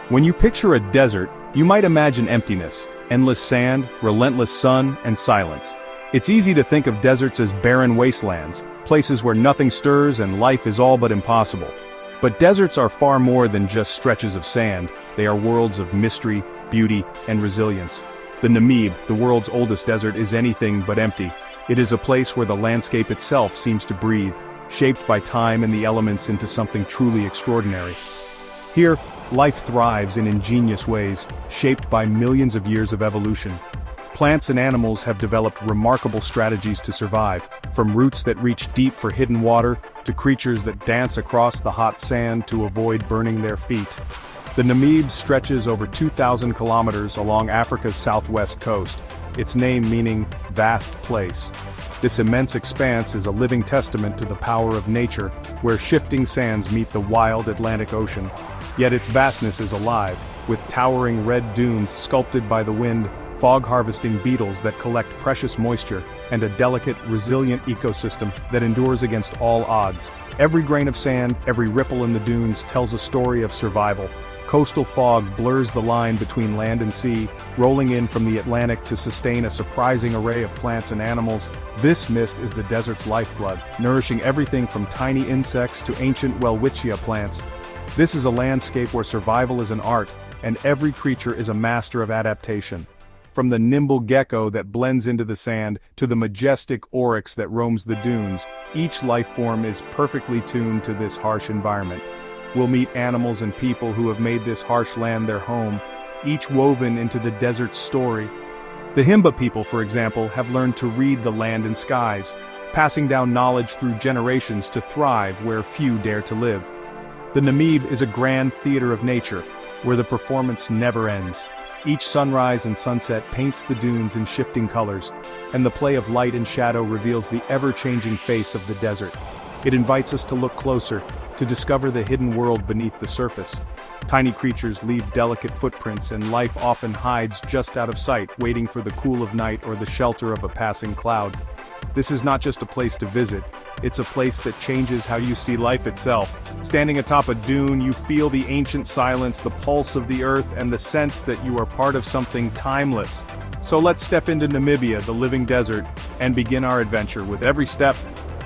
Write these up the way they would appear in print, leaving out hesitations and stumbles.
When you picture a desert, you might imagine emptiness, endless sand, relentless sun, and silence. It's easy to think of deserts as barren wastelands, places where nothing stirs and life is all but impossible. But deserts are far more than just stretches of sand. They are worlds of mystery, beauty, and resilience. The Namib, the world's oldest desert, is anything but empty. It is a place where the landscape itself seems to breathe, shaped by time and the elements into something truly extraordinary. Here, life thrives in ingenious ways, shaped by millions of years of evolution. Plants and animals have developed remarkable strategies to survive, from roots that reach deep for hidden water, to creatures that dance across the hot sand to avoid burning their feet. The Namib stretches over 2,000 kilometers along Africa's southwest coast, its name meaning vast place. This immense expanse is a living testament to the power of nature, where shifting sands meet the wild Atlantic Ocean. Yet its vastness is alive, with towering red dunes sculpted by the wind, fog-harvesting beetles that collect precious moisture, and a delicate, resilient ecosystem that endures against all odds. Every grain of sand, every ripple in the dunes tells a story of survival. Coastal fog blurs the line between land and sea, rolling in from the Atlantic to sustain a surprising array of plants and animals. This mist is the desert's lifeblood, nourishing everything from tiny insects to ancient welwitschia plants. This is a landscape where survival is an art, and every creature is a master of adaptation. From the nimble gecko that blends into the sand, to the majestic oryx that roams the dunes, each life form is perfectly tuned to this harsh environment. We'll meet animals and people who have made this harsh land their home, each woven into the desert's story. The Himba people, for example, have learned to read the land and skies, passing down knowledge through generations to thrive where few dare to live. The Namib is a grand theater of nature, where the performance never ends. Each sunrise and sunset paints the dunes in shifting colors, and the play of light and shadow reveals the ever-changing face of the desert. It invites us to look closer, to discover the hidden world beneath the surface. Tiny creatures leave delicate footprints, and life often hides just out of sight, waiting for the cool of night or the shelter of a passing cloud. This is not just a place to visit, it's a place that changes how you see life itself. Standing atop a dune, you feel the ancient silence, the pulse of the earth, and the sense that you are part of something timeless. So let's step into Namibia, the living desert, and begin our adventure. With every step,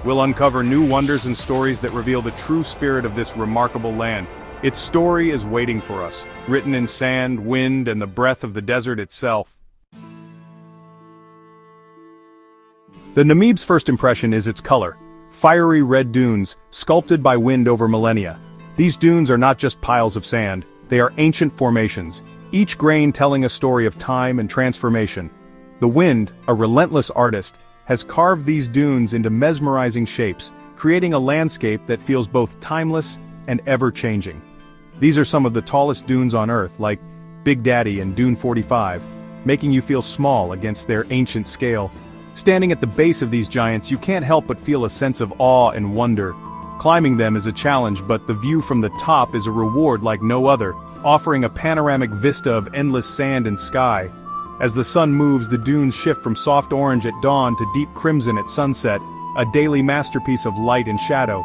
we'll uncover new wonders and stories that reveal the true spirit of this remarkable land. Its story is waiting for us, written in sand, wind, and the breath of the desert itself. The Namib's first impression is its color. Fiery red dunes, sculpted by wind over millennia. These dunes are not just piles of sand, they are ancient formations, each grain telling a story of time and transformation. The wind, a relentless artist, has carved these dunes into mesmerizing shapes, creating a landscape that feels both timeless and ever-changing. These are some of the tallest dunes on Earth, like Big Daddy and Dune 45, making you feel small against their ancient scale. Standing at the base of these giants, you can't help but feel a sense of awe and wonder. Climbing them is a challenge, but the view from the top is a reward like no other, offering a panoramic vista of endless sand and sky. As the sun moves, the dunes shift from soft orange at dawn to deep crimson at sunset, a daily masterpiece of light and shadow.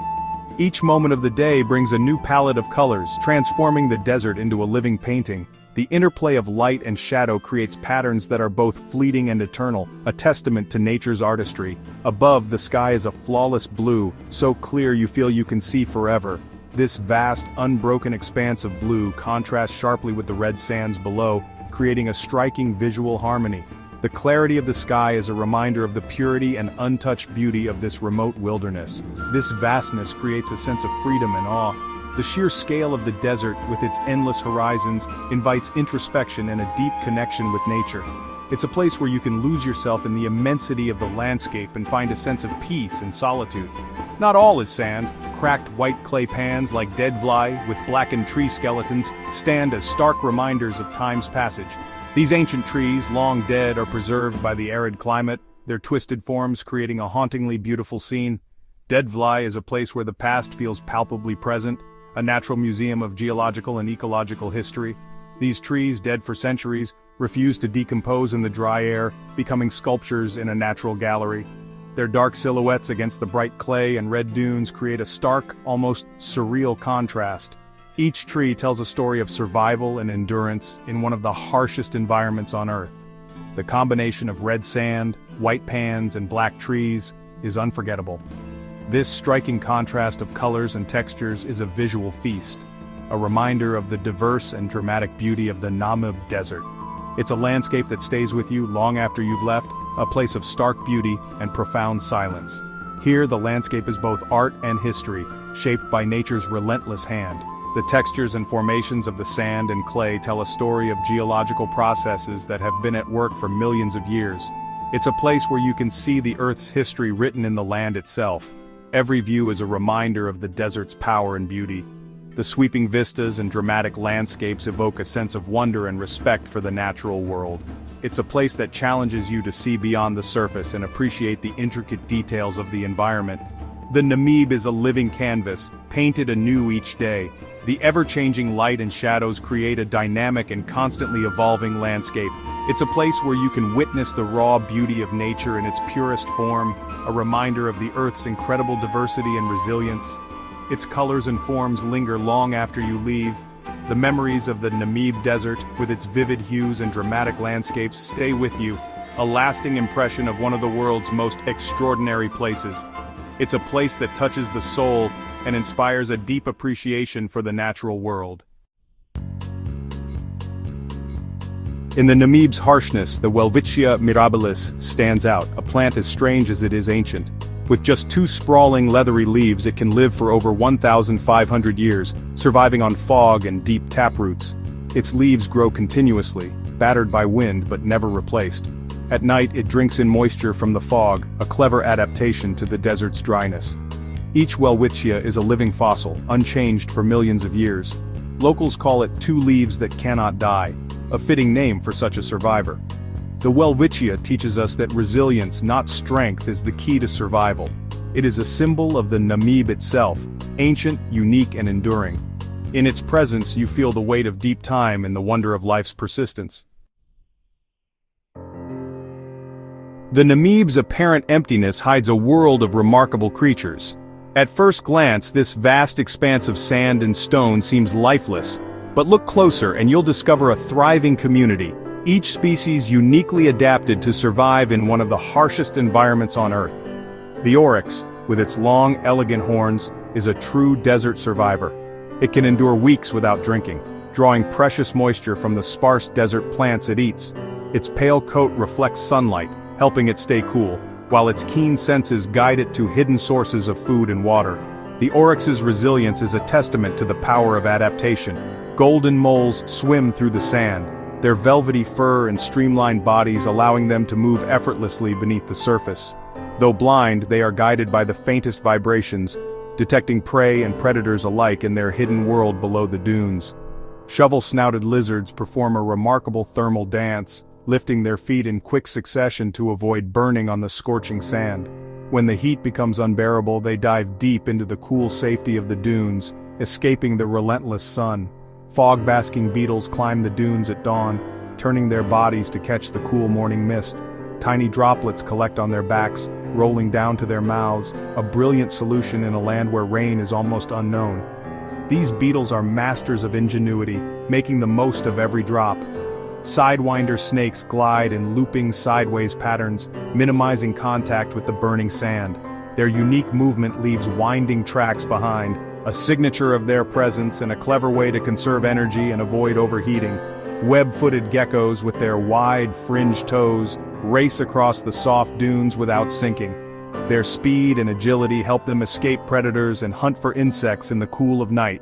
Each moment of the day brings a new palette of colors, transforming the desert into a living painting. The interplay of light and shadow creates patterns that are both fleeting and eternal, a testament to nature's artistry. Above, the sky is a flawless blue, so clear you feel you can see forever. This vast, unbroken expanse of blue contrasts sharply with the red sands below, creating a striking visual harmony. The clarity of the sky is a reminder of the purity and untouched beauty of this remote wilderness. This vastness creates a sense of freedom and awe. The sheer scale of the desert, with its endless horizons, invites introspection and a deep connection with nature. It's a place where you can lose yourself in the immensity of the landscape and find a sense of peace and solitude. Not all is sand. Cracked white clay pans like deadvlei, with blackened tree skeletons, stand as stark reminders of time's passage. These ancient trees, long dead, are preserved by the arid climate, their twisted forms creating a hauntingly beautiful scene. Deadvlei is a place where the past feels palpably present, a natural museum of geological and ecological history. These trees, dead for centuries, refuse to decompose in the dry air, becoming sculptures in a natural gallery. Their dark silhouettes against the bright clay and red dunes create a stark, almost surreal contrast. Each tree tells a story of survival and endurance in one of the harshest environments on Earth. The combination of red sand, white pans, and black trees is unforgettable. This striking contrast of colors and textures is a visual feast, a reminder of the diverse and dramatic beauty of the Namib Desert. It's a landscape that stays with you long after you've left, a place of stark beauty and profound silence. Here, the landscape is both art and history, shaped by nature's relentless hand. The textures and formations of the sand and clay tell a story of geological processes that have been at work for millions of years. It's a place where you can see the Earth's history written in the land itself. Every view is a reminder of the desert's power and beauty. The sweeping vistas and dramatic landscapes evoke a sense of wonder and respect for the natural world. It's a place that challenges you to see beyond the surface and appreciate the intricate details of the environment. The Namib is a living canvas, painted anew each day. The ever-changing light and shadows create a dynamic and constantly evolving landscape. It's a place where you can witness the raw beauty of nature in its purest form, a reminder of the Earth's incredible diversity and resilience. Its colors and forms linger long after you leave. The memories of the Namib Desert, with its vivid hues and dramatic landscapes, stay with you, a lasting impression of one of the world's most extraordinary places. It's a place that touches the soul and inspires a deep appreciation for the natural world. In the Namib's harshness, the Welwitschia mirabilis stands out, a plant as strange as it is ancient. With just 2 sprawling leathery leaves, it can live for over 1,500 years, surviving on fog and deep taproots. Its leaves grow continuously, battered by wind but never replaced. At night it drinks in moisture from the fog, a clever adaptation to the desert's dryness. Each Welwitschia is a living fossil, unchanged for millions of years. Locals call it 2 leaves that cannot die, a fitting name for such a survivor. The Welwitschia teaches us that resilience, not strength, is the key to survival. It is a symbol of the Namib itself, ancient, unique, and enduring. In its presence you feel the weight of deep time and the wonder of life's persistence. The Namib's apparent emptiness hides a world of remarkable creatures. At first glance, this vast expanse of sand and stone seems lifeless, but look closer and you'll discover a thriving community, each species uniquely adapted to survive in one of the harshest environments on Earth. The oryx, with its long, elegant horns, is a true desert survivor. It can endure weeks without drinking, drawing precious moisture from the sparse desert plants it eats. Its pale coat reflects sunlight, helping it stay cool, while its keen senses guide it to hidden sources of food and water. The oryx's resilience is a testament to the power of adaptation. Golden moles swim through the sand, their velvety fur and streamlined bodies allowing them to move effortlessly beneath the surface. Though blind, they are guided by the faintest vibrations, detecting prey and predators alike in their hidden world below the dunes. Shovel-snouted lizards perform a remarkable thermal dance, lifting their feet in quick succession to avoid burning on the scorching sand. When the heat becomes unbearable, they dive deep into the cool safety of the dunes, escaping the relentless sun. Fog-basking beetles climb the dunes at dawn, turning their bodies to catch the cool morning mist. Tiny droplets collect on their backs, rolling down to their mouths, a brilliant solution in a land where rain is almost unknown. These beetles are masters of ingenuity, making the most of every drop. Sidewinder snakes glide in looping sideways patterns, minimizing contact with the burning sand. Their unique movement leaves winding tracks behind, a signature of their presence and a clever way to conserve energy and avoid overheating. Web-footed geckos with their wide, fringed toes race across the soft dunes without sinking. Their speed and agility help them escape predators and hunt for insects in the cool of night.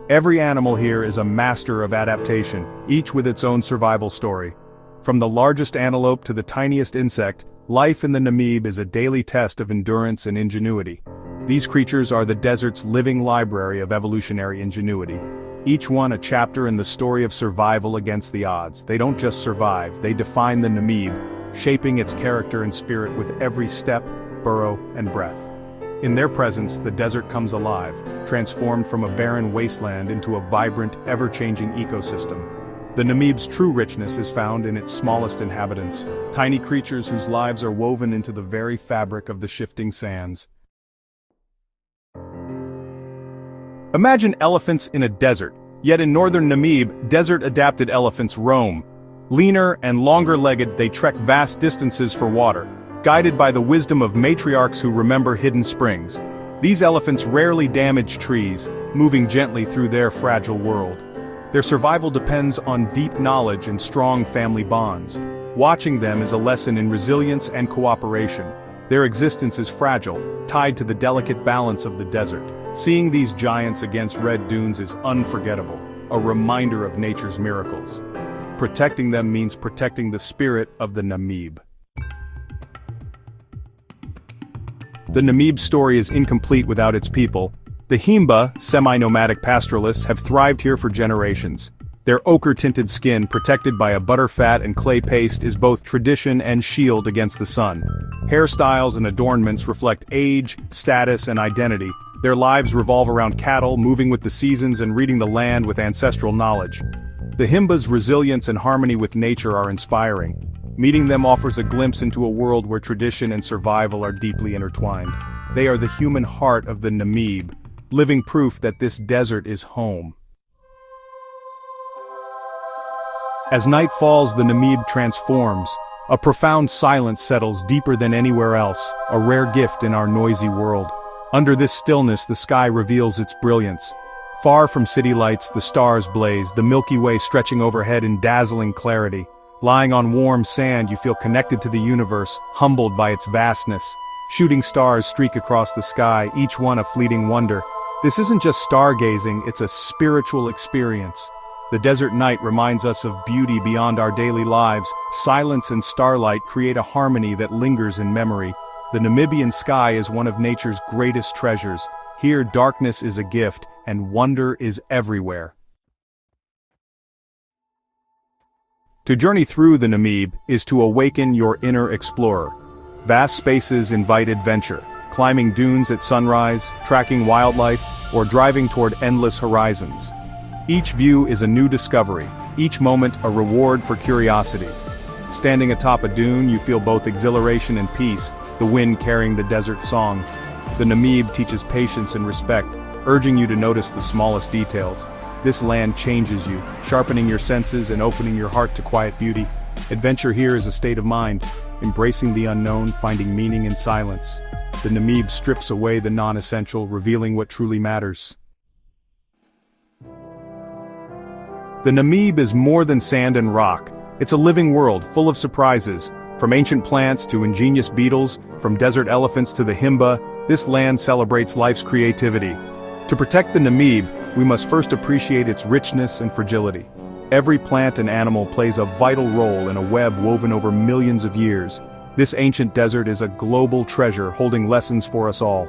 Every animal here is a master of adaptation, each with its own survival story. From the largest antelope to the tiniest insect, life in the Namib is a daily test of endurance and ingenuity. These creatures are the desert's living library of evolutionary ingenuity. Each one a chapter in the story of survival against the odds. They don't just survive, they define the Namib, shaping its character and spirit with every step, burrow, and breath. In their presence, the desert comes alive, transformed from a barren wasteland into a vibrant, ever-changing ecosystem. The Namib's true richness is found in its smallest inhabitants, tiny creatures whose lives are woven into the very fabric of the shifting sands. Imagine elephants in a desert, yet in northern Namib, desert-adapted elephants roam. Leaner and longer-legged, they trek vast distances for water, guided by the wisdom of matriarchs who remember hidden springs. These elephants rarely damage trees, moving gently through their fragile world. Their survival depends on deep knowledge and strong family bonds. Watching them is a lesson in resilience and cooperation. Their existence is fragile, tied to the delicate balance of the desert. Seeing these giants against red dunes is unforgettable, a reminder of nature's miracles. Protecting them means protecting the spirit of the Namib. The Namib story is incomplete without its people. The Himba, semi-nomadic pastoralists, have thrived here for generations. Their ochre-tinted skin, protected by a butterfat and clay paste, is both tradition and shield against the sun. Hairstyles and adornments reflect age, status, and identity. Their lives revolve around cattle, moving with the seasons and reading the land with ancestral knowledge. The Himba's resilience and harmony with nature are inspiring. Meeting them offers a glimpse into a world where tradition and survival are deeply intertwined. They are the human heart of the Namib, living proof that this desert is home. As night falls, the Namib transforms. A profound silence settles deeper than anywhere else, a rare gift in our noisy world. Under this stillness, the sky reveals its brilliance. Far from city lights, the stars blaze, the Milky Way stretching overhead in dazzling clarity. Lying on warm sand, you feel connected to the universe, humbled by its vastness. Shooting stars streak across the sky, each one a fleeting wonder. This isn't just stargazing, it's a spiritual experience. The desert night reminds us of beauty beyond our daily lives. Silence and starlight create a harmony that lingers in memory. The Namibian sky is one of nature's greatest treasures. Here, darkness is a gift, and wonder is everywhere. To journey through the Namib is to awaken your inner explorer. Vast spaces invite adventure, climbing dunes at sunrise, tracking wildlife, or driving toward endless horizons. Each view is a new discovery, each moment a reward for curiosity. Standing atop a dune, you feel both exhilaration and peace, the wind carrying the desert song. The Namib teaches patience and respect, urging you to notice the smallest details. This land changes you, sharpening your senses and opening your heart to quiet beauty. Adventure here is a state of mind, embracing the unknown, finding meaning in silence. The Namib strips away the non-essential, revealing what truly matters. The Namib is more than sand and rock. It's a living world, full of surprises. From ancient plants to ingenious beetles, from desert elephants to the Himba, this land celebrates life's creativity. To protect the Namib, we must first appreciate its richness and fragility. Every plant and animal plays a vital role in a web woven over millions of years. This ancient desert is a global treasure holding lessons for us all.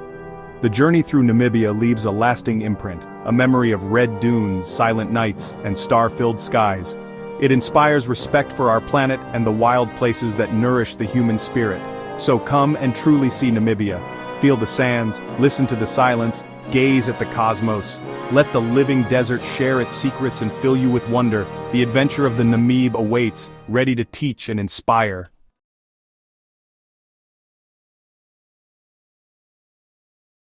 The journey through Namibia leaves a lasting imprint, a memory of red dunes, silent nights, and star-filled skies. It inspires respect for our planet and the wild places that nourish the human spirit. So come and truly see Namibia. Feel the sands, listen to the silence, gaze at the cosmos. Let the living desert share its secrets and fill you with wonder. The adventure of the Namib awaits, ready to teach and inspire.